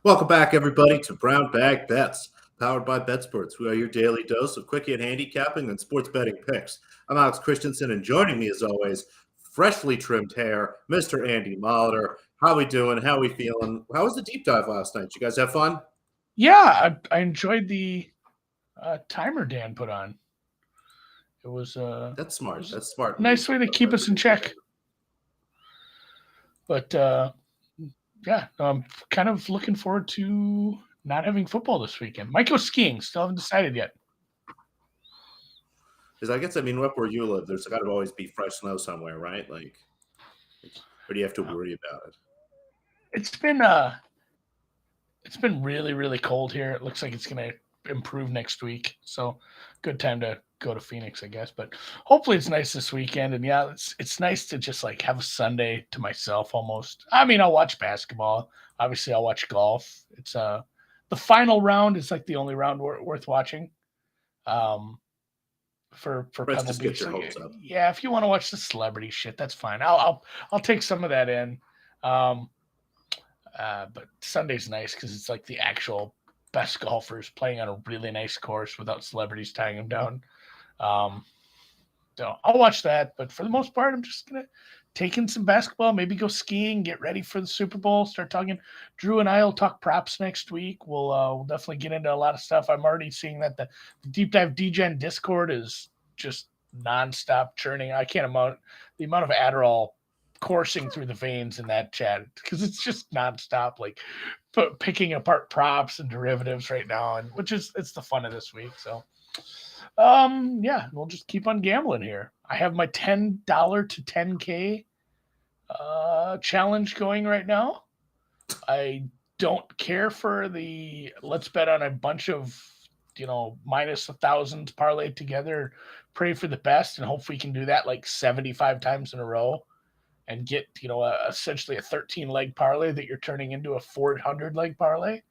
Welcome back, everybody, to Brown Bag Bets, powered by BetSports. We are your daily dose of quick hit handicapping and sports betting picks. I'm Alex Christensen, and joining me, as always, freshly trimmed hair, Mr. Andy Molitor. How we doing? How we feeling? How was the deep dive last night? You guys have fun? Yeah, I enjoyed the timer Dan put on. It was That's it smart. was That's smart a move. nice way to keep us in check. But yeah, I'm kind of looking forward to not having football this weekend. Might go skiing. Still haven't decided yet. Because I guess, up where you live, there's got to always be fresh snow somewhere, right? Or do you have to worry about it? It's been really really cold here. It looks like it's gonna improve next week. So good time to go to Phoenix, I guess. But hopefully it's nice this weekend. And yeah, it's nice to just like have a Sunday to myself almost. I mean, I'll watch basketball. Obviously, I'll watch golf. It's the final round is like the only round worth watching. Um, for Let's Pebble just get Beach. your So hopes up. yeah, if you want to watch the celebrity shit, that's fine. I'll take some of that in. Um, but Sunday's nice because it's like the actual best golfers playing on a really nice course without celebrities tying them down. Um, so I'll watch that. But for the most part, I'm just gonna take in some basketball, maybe go skiing, get ready for the Super Bowl, start talking. Drew and I will talk props next week. We'll definitely get into a lot of stuff. I'm already seeing that the deep dive DGen Discord is just nonstop churning. I can't amount the amount of Adderall coursing through the veins in that chat because it's just nonstop, like picking apart props and derivatives right now, and which is it's the fun of this week. So yeah, we'll just keep on gambling here. I have my $10 to 10K challenge going right now. I don't care for the let's bet on a bunch of minus 1,000 parlay together, pray for the best, and hope we can do that like 75 times in a row and get essentially a 13 leg parlay that you're turning into a 400 leg parlay.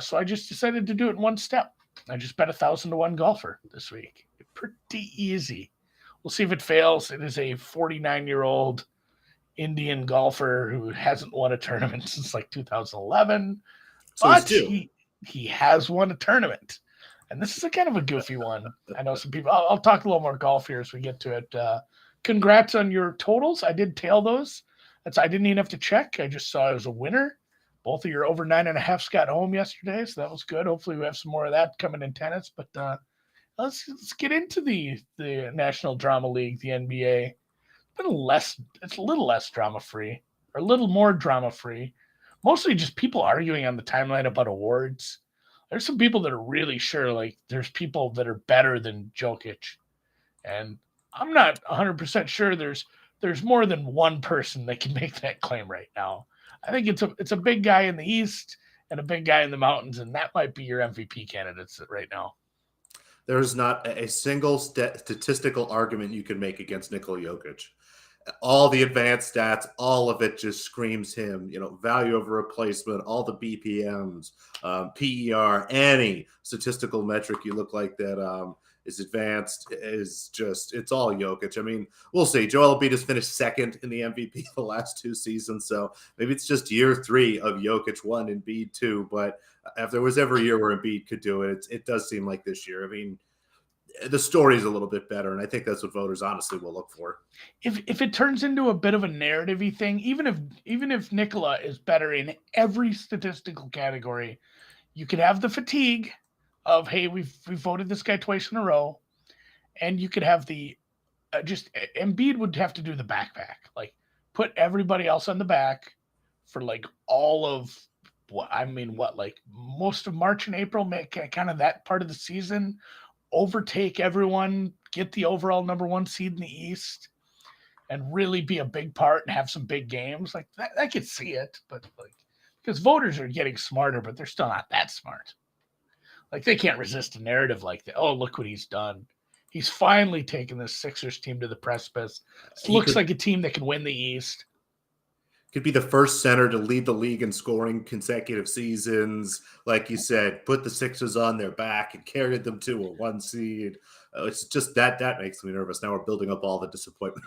So I just decided to do it in one step. I just bet 1,000 to 1 golfer this week. Pretty easy. We'll see if it fails. It is a 49-year-old Indian golfer who hasn't won a tournament since like 2011, So he's but due. he has won a tournament. And this is a kind of a goofy one. I know some people. I'll talk a little more golf here as we get to it. Congrats on your totals. I did tail those. I didn't even have to check. I just saw it was a winner. Both of your over 9.5s got home yesterday, so that was good. Hopefully, we have some more of that coming in tennis. But let's get into the National Drama League, the NBA. It's a little less drama free, or a little more drama free. Mostly just people arguing on the timeline about awards. There's some people that are really sure, like there's people that are better than Jokic, and I'm not 100% sure there's more than one person that can make that claim right now. I think it's a big guy in the East and a big guy in the mountains, and that might be your MVP candidates right now. There's not a single statistical argument you can make against Nikola Jokic. All the advanced stats, all of it just screams him, value over replacement, all the BPMs, PER, any statistical metric you look like that is advanced is just, it's all Jokic. I mean, we'll see. Joel Embiid has finished second in the MVP the last 2 seasons, so maybe it's just year 3 of Jokic 1 and Embiid 2, but if there was ever a year where Embiid could do it, it does seem like this year. I mean, the story is a little bit better, and I think that's what voters honestly will look for. If it turns into a bit of a narrative-y thing, even if Nikola is better in every statistical category, you could have the fatigue of hey, we've voted this guy twice in a row, and you could have the just Embiid would have to do the backpack, like put everybody else on the back for like all of what like most of March and April, make kind of that part of the season, overtake everyone, get the overall number 1 seed in the East, and really be a big part and have some big games. Like that, I could see it, but like because voters are getting smarter, but they're still not that smart. Like they can't resist a narrative like that. Oh, look what he's done. He's finally taken this Sixers team to the precipice. This He looks could like a team that can win the East. be the first center to lead the league in scoring consecutive seasons. Like you said, put the Sixers on their back and carried them to a 1 seed. It's just that makes me nervous. Now we're building up all the disappointment.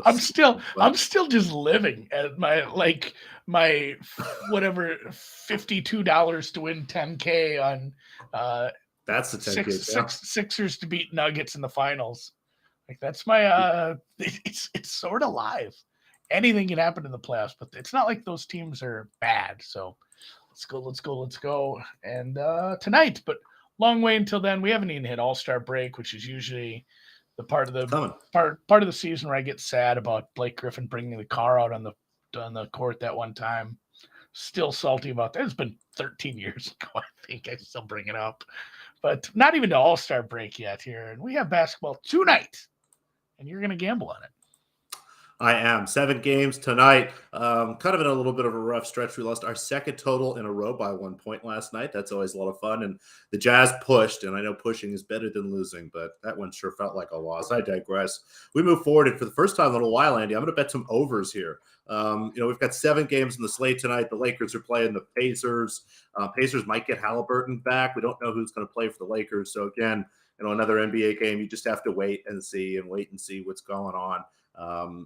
I'm still just living at my whatever $52 to win 10K on that's the 10K Sixers to beat Nuggets in the finals. Like that's my it's sort of live. Anything can happen in the playoffs, but it's not like those teams are bad. So let's go. And tonight, but long way until then. We haven't even hit All-Star break, which is usually the part of the season where I get sad about Blake Griffin bringing the car out on the court that one time. Still salty about that. It's been 13 years ago. I think I still bring it up, but not even to All-Star break yet here. And we have basketball tonight, and you're going to gamble on it. I am. 7 games tonight. Kind of in a little bit of a rough stretch. We lost our second total in a row by 1 point last night. That's always a lot of fun. And the Jazz pushed, and I know pushing is better than losing, but that one sure felt like a loss. I digress. We move forward, and for the first time in a little while, Andy, I'm going to bet some overs here. We've got 7 games in the slate tonight. The Lakers are playing the Pacers. Pacers might get Halliburton back. We don't know who's going to play for the Lakers. So again, another NBA game. You just have to wait and see what's going on.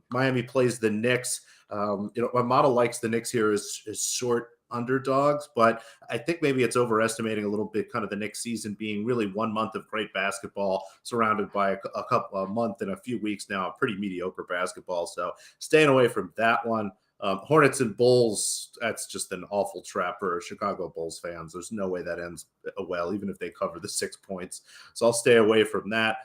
Miami plays the Knicks. My model likes the Knicks here is short underdogs, but I think maybe it's overestimating a little bit kind of the Knicks season being really 1 month of great basketball surrounded by a month and a few weeks now of pretty mediocre basketball. So staying away from that one. Hornets and Bulls, that's just an awful trap for Chicago Bulls fans. There's no way that ends well, even if they cover the 6 points. So I'll stay away from that.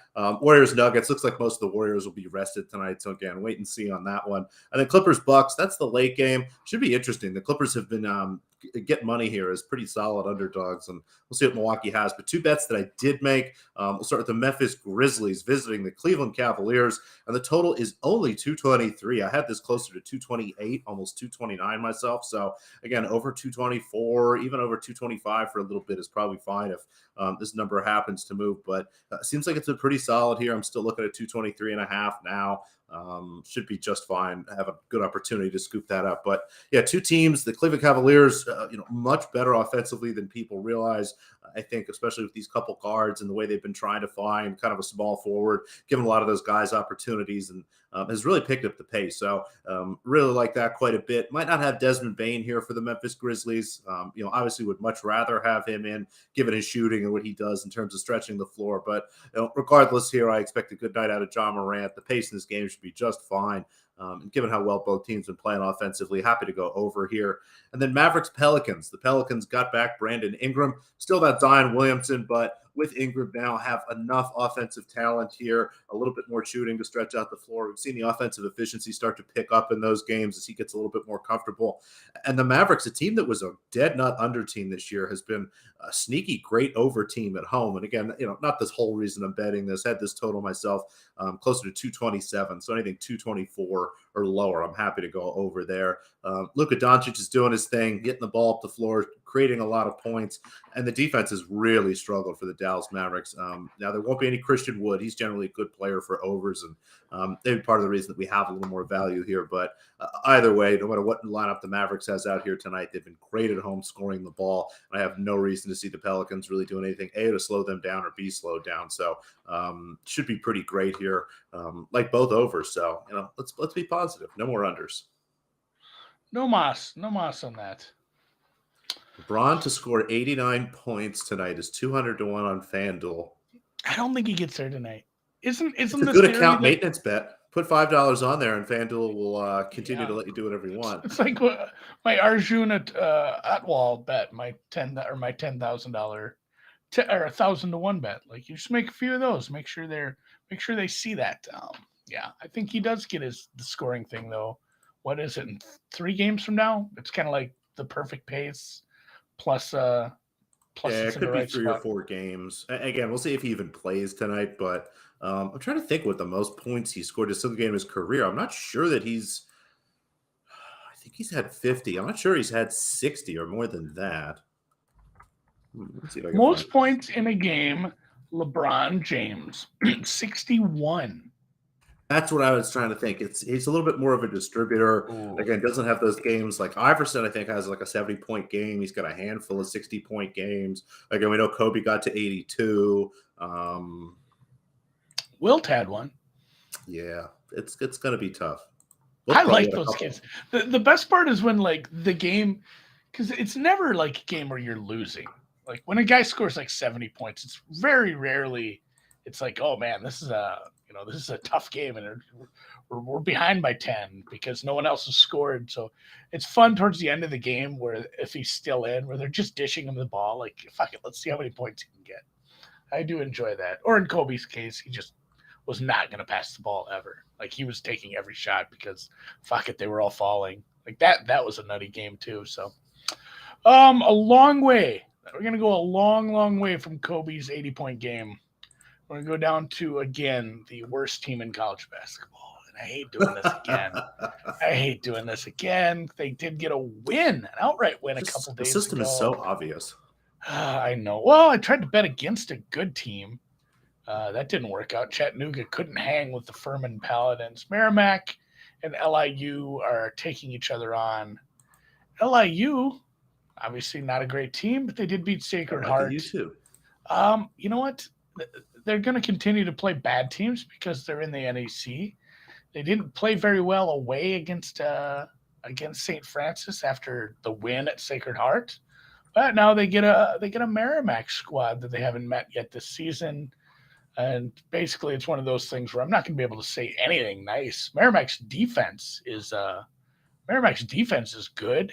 Warriors Nuggets, looks like most of the Warriors will be rested tonight. So again, wait and see on that one. And then Clippers Bucks, that's the late game. Should be interesting. The Clippers have been get money here as pretty solid underdogs, and we'll see what Milwaukee has. But 2 bets that I did make. We'll start with the Memphis Grizzlies visiting the Cleveland Cavaliers, and the total is only 223. I had this closer to 228, almost 229 myself. So again, over 224, even over 225 for a little bit is probably fine if this number happens to move. But it seems like it's a pretty solid here. I'm still looking at 223.5 now. Should be just fine. Have a good opportunity to scoop that up. But yeah, 2 teams, the Cleveland Cavaliers, much better offensively than people realize. I think, especially with these couple guards and the way they've been trying to find kind of a small forward, giving a lot of those guys opportunities, and has really picked up the pace. So really like that quite a bit. Might not have Desmond Bane here for the Memphis Grizzlies. Obviously would much rather have him in, given his shooting and what he does in terms of stretching the floor. But regardless here, I expect a good night out of John Morant. The pace in this game should be just fine. And given how well both teams have been playing offensively, happy to go over here. And then Mavericks Pelicans. The Pelicans got back Brandon Ingram. Still not Zion Williamson, but with Ingram now have enough offensive talent here, a little bit more shooting to stretch out the floor. We've seen the offensive efficiency start to pick up in those games as he gets a little bit more comfortable. And the Mavericks, a team that was a dead nut under team this year, has been a sneaky great over team at home. And again, not this whole reason I'm betting this. Had this total myself closer to 227. So anything 224 or lower, I'm happy to go over there. Luka Doncic is doing his thing, getting the ball up the floor, creating a lot of points, and the defense has really struggled for the Dallas Mavericks. Now, there won't be any Christian Wood. He's generally a good player for overs, and maybe part of the reason that we have a little more value here. But either way, no matter what lineup the Mavericks has out here tonight, they've been great at home scoring the ball. And I have no reason to see the Pelicans really doing anything, A, to slow them down, or B, slowed down. So should be pretty great here, like both overs. So, let's be positive. No more unders. No mas on that. LeBron to score 89 points tonight is 200 to 1 on FanDuel. I don't think he gets there tonight. Isn't it's a good account maintenance bet? Put $5 on there, and FanDuel will continue to let you do whatever you want. It's like my Arjun Atwal bet, my $10,000 or 1,000 to 1 bet. Like, you just make a few of those. Make sure they see that. I think he does get the scoring thing though. What is it, in 3 games from now? It's kind of like the perfect pace. Plus, it could be 3 or 4 games. Again, we'll see if he even plays tonight. But I'm trying to think what the most points he scored in a single game in his career. I'm not sure that I think he's had 50. I'm not sure he's had 60 or more than that. Let's see if I can most points in a game, LeBron James, 61. That's what I was trying to think. He's a little bit more of a distributor. Ooh. Again, doesn't have those games like Iverson, I think, has like a 70-point game. He's got a handful of 60-point games. Again, we know Kobe got to 82. Wilt had one. Yeah, it's going to be tough. I like those kids. The best part is when like the game, because it's never like a game where you're losing. Like when a guy scores like 70 points, it's very rarely. It's like, oh man, this is a tough game, and we're behind by 10 because no one else has scored. So it's fun towards the end of the game where if he's still in, where they're just dishing him the ball, like fuck it, let's see how many points he can get. I do enjoy that. Or in Kobe's case, he just was not going to pass the ball ever. Like he was taking every shot because fuck it, they were all falling. Like that was a nutty game too. So a long way. We're going to go a long, long way from Kobe's 80-point game. We're going to go down to, again, the worst team in college basketball. And I hate doing this again. They did get a win, an outright win a couple days ago. The system is so obvious. I know. Well, I tried to bet against a good team. That didn't work out. Chattanooga couldn't hang with the Furman Paladins. Merrimack and LIU are taking each other on. LIU, obviously not a great team, but they did beat Sacred Heart. You too. You know what? They're going to continue to play bad teams because they're in the NEC. They didn't play very well away against St. Francis after the win at Sacred Heart, but now they get a Merrimack squad that they haven't met yet this season. And basically, it's one of those things where I'm not going to be able to say anything nice. Merrimack's defense is good,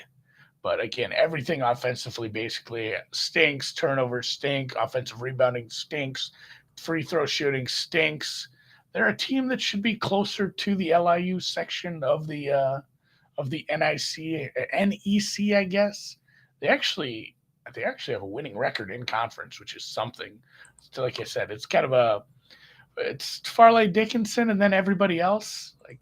but again, everything offensively basically stinks. Turnovers stink. Offensive rebounding stinks. Free throw shooting stinks. They're a team that should be closer to the LIU section of the NEC, I guess. They actually have a winning record in conference, which is something. So like I said, it's kind of it's Farley Dickinson and then everybody else, like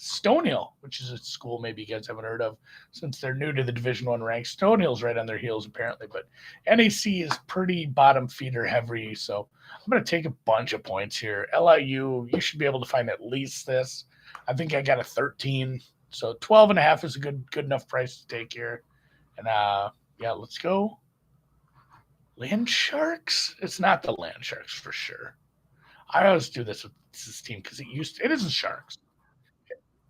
Stonehill, which is a school maybe you guys haven't heard of since they're new to the Division I ranks. Stonehill's right on their heels apparently, but NEC is pretty bottom feeder heavy. So I'm going to take a bunch of points here. LIU, you should be able to find at least this. I think I got a 13. So 12.5 is a good enough price to take here. And yeah, let's go. Land Sharks? It's not the Land Sharks for sure. I always do this with this team because it is the Sharks.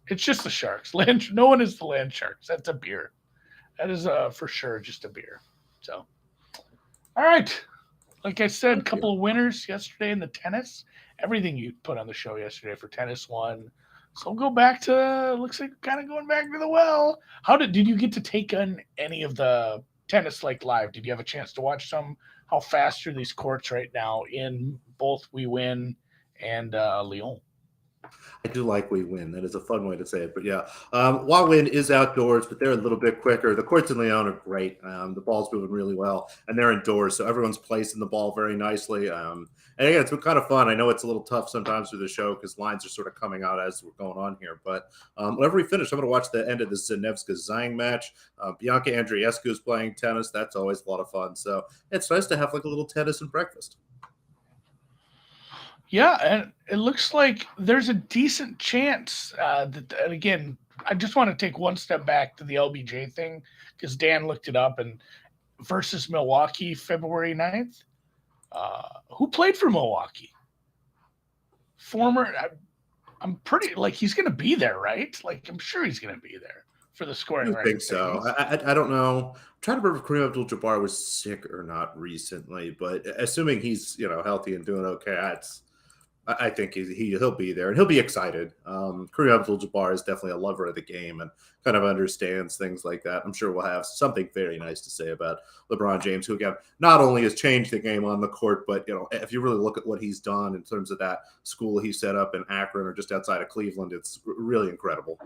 It's just the Sharks. No one is the Land Sharks. That's a beer. That is for sure just a beer. So, all right. Like I said, a couple of winners yesterday in the tennis. Everything you put on the show yesterday for tennis won. So we'll go back to, looks like kind of going back to the well. Did you get to take on any of the tennis like live? Did you have a chance to watch some? How fast are these courts right now in both We Win and Lyon? I do like We Win. That is a fun way to say it. But yeah, Wa Win is outdoors, but they're a little bit quicker. The courts in Lyon are great. The ball's moving really well, and they're indoors, so everyone's placing the ball very nicely. And again, it's been kind of fun. I know it's a little tough sometimes through the show because lines are sort of coming out as we're going on here. But whenever we finish, I'm going to watch the end of the Zanevska-Zhang match. Bianca Andreescu is playing tennis. That's always a lot of fun. So it's nice to have like a little tennis and breakfast. Yeah, and it looks like there's a decent chance that, again, I just want to take one step back to the LBJ thing because Dan looked it up, and versus Milwaukee, February 9th. Who played for Milwaukee? I'm pretty, like, he's going to be there, right? Like, I'm sure he's going to be there for the scoring. I think so. I don't know. I'm trying to remember if Kareem Abdul-Jabbar was sick or not recently, but assuming he's, healthy and doing okay, I think he'll be there and he'll be excited. Kareem Abdul-Jabbar is definitely a lover of the game and kind of understands things like that. I'm sure we'll have something very nice to say about LeBron James, who again not only has changed the game on the court, but if you really look at what he's done in terms of that school he set up in Akron or just outside of Cleveland, it's really incredible.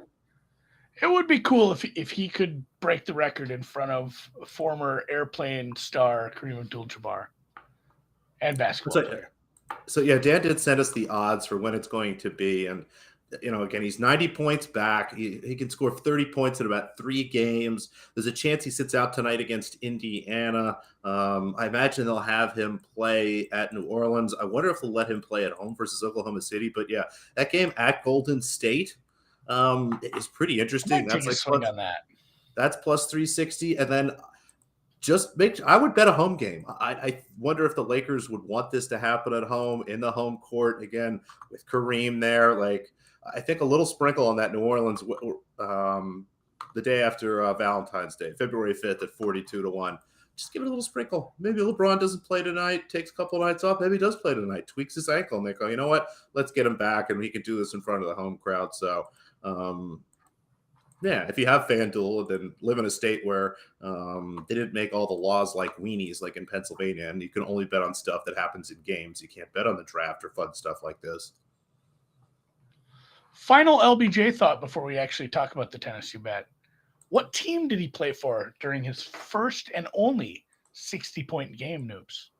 It would be cool if he could break the record in front of former airplane star Kareem Abdul-Jabbar and basketball player. So, yeah, Dan did send us the odds for when it's going to be. And, again, he's 90 points back. He can score 30 points in about 3 games. There's a chance he sits out tonight against Indiana. I imagine they'll have him play at New Orleans. I wonder if they'll let him play at home versus Oklahoma City. But, yeah, that game at Golden State is pretty interesting. That's like on that. That's plus 360. And then I would bet a home game. I wonder if the Lakers would want this to happen at home in the home court again with Kareem there. Like, I think a little sprinkle on that New Orleans the day after Valentine's Day, February 5th at 42-1. Just give it a little sprinkle. Maybe LeBron doesn't play tonight, takes a couple of nights off. Maybe he does play tonight, tweaks his ankle, and they go, you know what? Let's get him back, and he can do this in front of the home crowd. So, yeah, if you have FanDuel, then live in a state where they didn't make all the laws like weenies, like in Pennsylvania, and you can only bet on stuff that happens in games. You can't bet on the draft or fun stuff like this. Final LBJ thought before we actually talk about the tennis you bet. What team did he play for during his first and only 60-point game, Noops?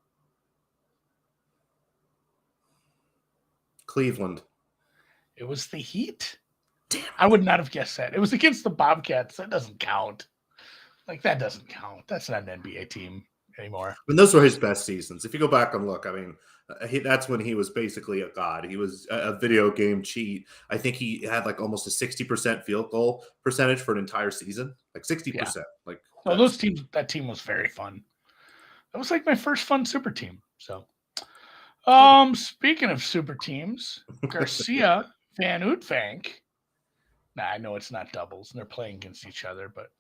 Cleveland. It was the Heat. Damn, I would not have guessed that. It was against the Bobcats. That doesn't count. Like, that doesn't count. That's not an NBA team anymore. And those were his best seasons. If you go back and look, I mean, that's when he was basically a god. He was a video game cheat. I think he had like almost a 60% field goal percentage for an entire season, like 60%. Yeah. Like, well, that team was very fun. That was like my first fun super team. So, speaking of super teams, Garcia, Van Uytvanck. Nah, I know it's not doubles, and they're playing against each other, but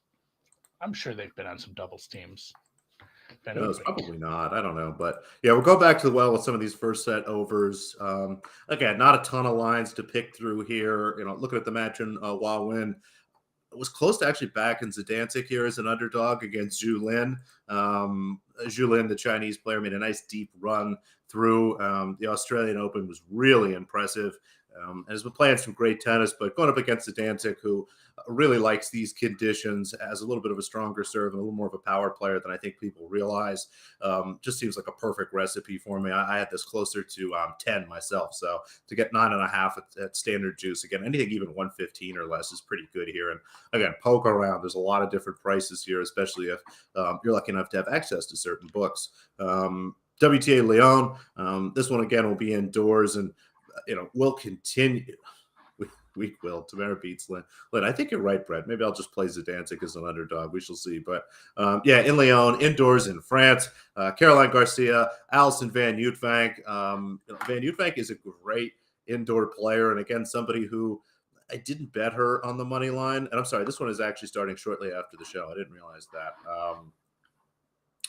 I'm sure they've been on some doubles teams. No, it's probably not. I don't know. But yeah, we'll go back to the well with some of these first set overs. Again, not a ton of lines to pick through here. You know, looking at the match in Wawin, it was close to actually backing Zidansek here as an underdog against Zhu Lin. Zhu Lin, the Chinese player, made a nice deep run through. The Australian Open was really impressive. And has been playing some great tennis, but going up against Zidansek, who really likes these conditions, has a little bit of a stronger serve and a little more of a power player than I think people realize. Just seems like a perfect recipe for me. I had this closer to 10 myself, so to get 9.5 at standard juice, again, anything even 115 or less is pretty good here. And again, poke around. There's a lot of different prices here, especially if you're lucky enough to have access to certain books. WTA Lyon, this one again will be indoors and we'll continue. We will. Tamara beats Lynn. I think you're right, Brett. Maybe I'll just play Zidansek as an underdog. We shall see. But yeah, in Lyon, indoors in France, Caroline Garcia, Alison Van Uytvanck. Van Uytvanck is a great indoor player. And again, somebody who I didn't bet her on the money line. And I'm sorry, this one is actually starting shortly after the show. I didn't realize that.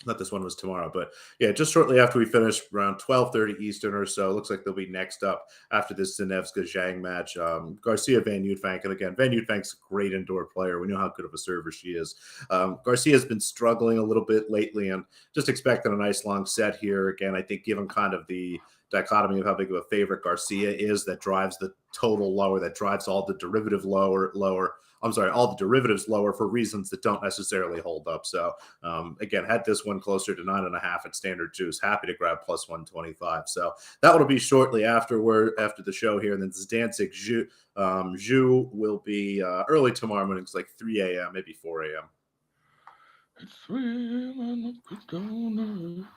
Not this one was tomorrow, but yeah, just shortly after we finish, around 12:30 Eastern or so. Looks like they'll be next up after this Zanevska-Zhang match. Garcia, Van Uytvanck, and again, Van Uytvanck's a great indoor player. We know how good of a server she is. Garcia's been struggling a little bit lately, and just expecting a nice long set here. Again, I think given kind of the dichotomy of how big of a favorite Garcia is, that drives the total lower, that drives all the derivative lower. All the derivatives lower for reasons that don't necessarily hold up. So again, had this one closer to 9.5 at standard juice. Happy to grab plus 125. So that will be shortly after the show here. And then Zidansek Zhu will be early tomorrow morning. It's like 3 a.m., maybe 4 a.m. It's 3 a.m.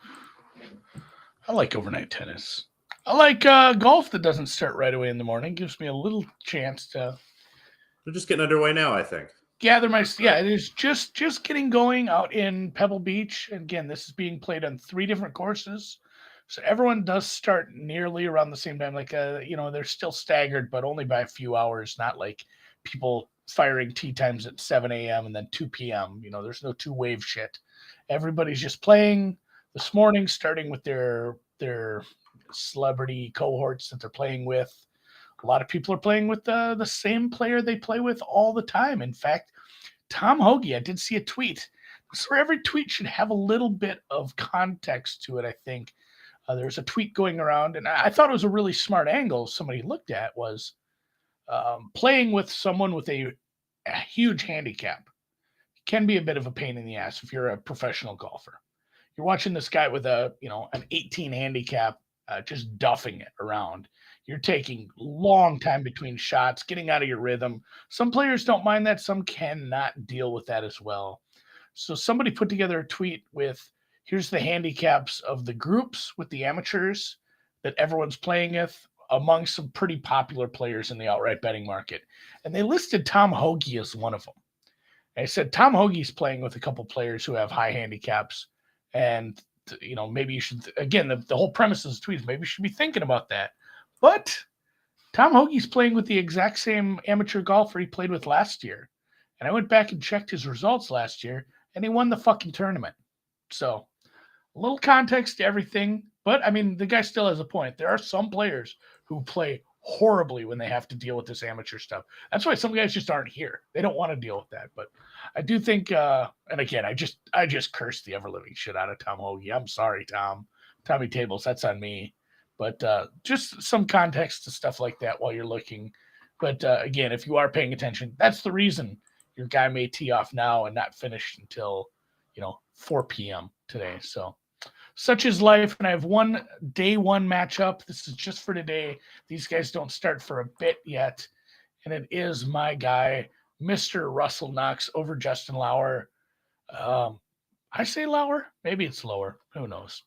I like overnight tennis. I like golf that doesn't start right away in the morning. Gives me a little chance to. They're just getting underway now, I think. It is just getting going out in Pebble Beach. And again, this is being played on 3 different courses. So everyone does start nearly around the same time. Like, they're still staggered, but only by a few hours, not like people firing tee times at 7 a.m. and then 2 p.m. There's no 2-wave shit. Everybody's just playing this morning, starting with their celebrity cohorts that they're playing with. A lot of people are playing with the same player they play with all the time. In fact, Tom Hoagie, I did see a tweet. So every tweet should have a little bit of context to it, I think. There's a tweet going around, and I thought it was a really smart angle somebody looked at was playing with someone with a huge handicap can be a bit of a pain in the ass if you're a professional golfer. You're watching this guy with an 18 handicap just duffing it around. You're taking long time between shots, getting out of your rhythm. Some players don't mind that. Some cannot deal with that as well. So somebody put together a tweet with, here's the handicaps of the groups with the amateurs that everyone's playing with among some pretty popular players in the outright betting market. And they listed Tom Hoagie as one of them. I said Tom Hoagie's playing with a couple players who have high handicaps, and maybe you should. Again, the whole premise of the tweet is maybe you should be thinking about that. But Tom Hoagie's playing with the exact same amateur golfer he played with last year, and I went back and checked his results last year, and he won the fucking tournament. So, a little context to everything, but I mean, the guy still has a point. There are some players who play horribly when they have to deal with this amateur stuff. That's why some guys just aren't here. They don't want to deal with that. But I do think, and again, I just cursed the ever living shit out of Tom Hoagie. I'm sorry, Tommy Tables. That's on me. But just some context to stuff like that while you're looking. But again, if you are paying attention, that's the reason your guy may tee off now and not finish until 4 p.m. today. So such is life. And I have one day one matchup. This is just for today. These guys don't start for a bit yet. And it is my guy, Mr. Russell Knox over Justin Lauer. I say Lauer. Maybe it's lower. Who knows?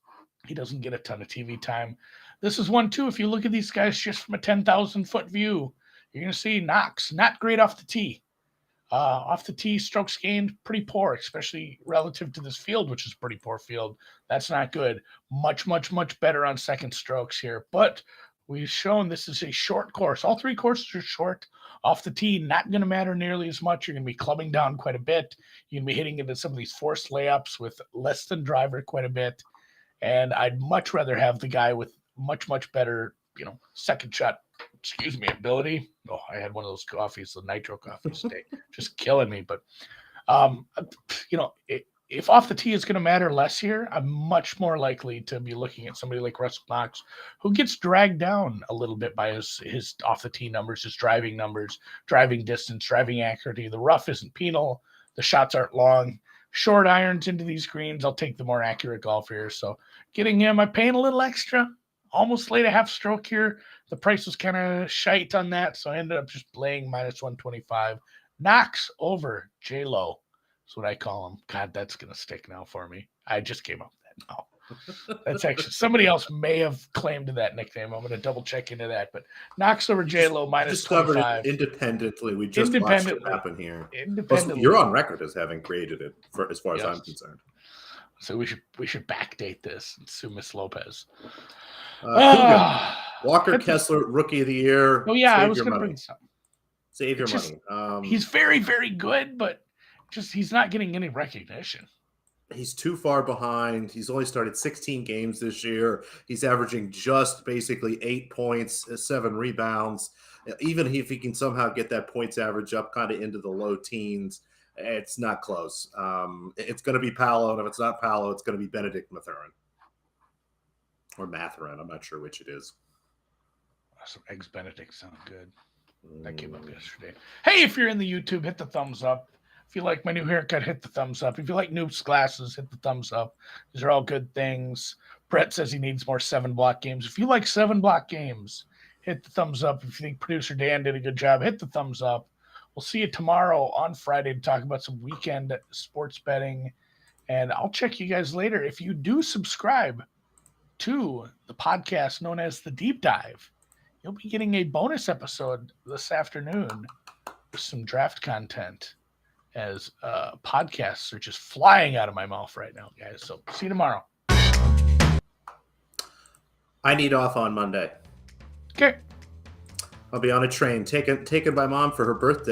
He doesn't get a ton of TV time. This is one, too. If you look at these guys just from a 10,000-foot view, you're going to see Knox not great off the tee. Off the tee, strokes gained pretty poor, especially relative to this field, which is a pretty poor field. That's not good. Much, much, much better on second strokes here. But we've shown this is a short course. All three courses are short. Off the tee, not going to matter nearly as much. You're going to be clubbing down quite a bit. You're going to be hitting into some of these forced layups with less than driver quite a bit. And I'd much rather have the guy with much, much better, second shot, ability. Oh, I had one of those coffees, the nitro coffees today, just killing me. But, if off the tee is going to matter less here, I'm much more likely to be looking at somebody like Russell Knox, who gets dragged down a little bit by his off the tee numbers, his driving numbers, driving distance, driving accuracy. The rough isn't penal. The shots aren't long. Short irons into these greens. I'll take the more accurate golf here. So getting him, I'm paying a little extra. Almost laid a half stroke here. The price was kind of shite on that, so I ended up just playing minus 125. Knox over J-Lo. That's what I call him. God, that's going to stick now for me. I just came up with that now. That's actually, somebody else may have claimed that nickname. I'm going to double check into that. But Knox over J-Lo minus 25. Independently. We just watched it happen here. Independently. You're on record as having created it, as far as I'm concerned. So we should backdate this and sue Miss Lopez. Walker Kessler, Rookie of the Year. Oh yeah, I was going to bring something. Save your money. He's very, very good, but he's not getting any recognition. He's too far behind. He's only started 16 games this year. He's averaging just basically 8 points, 7 rebounds. Even if he can somehow get that points average up kind of into the low teens, it's not close. It's going to be Paolo, and if it's not Paolo, it's going to be Benedict Mathurin. Or Mathurin. I'm not sure which it is. Some Eggs Benedict sound good. That came up yesterday. Hey, if you're in the YouTube, hit the thumbs up. If you like my new haircut, hit the thumbs up. If you like Noops glasses, hit the thumbs up. These are all good things. Brett says he needs more 7-block games. If you like 7-block games, hit the thumbs up. If you think producer Dan did a good job, hit the thumbs up. We'll see you tomorrow on Friday to talk about some weekend sports betting. And I'll check you guys later. If you do subscribe to the podcast known as The Deep Dive, you'll be getting a bonus episode this afternoon with some draft content, as podcasts are just flying out of my mouth right now, guys. So see you tomorrow. I need off on Monday. Okay. I'll be on a train taken by Mom for her birthday.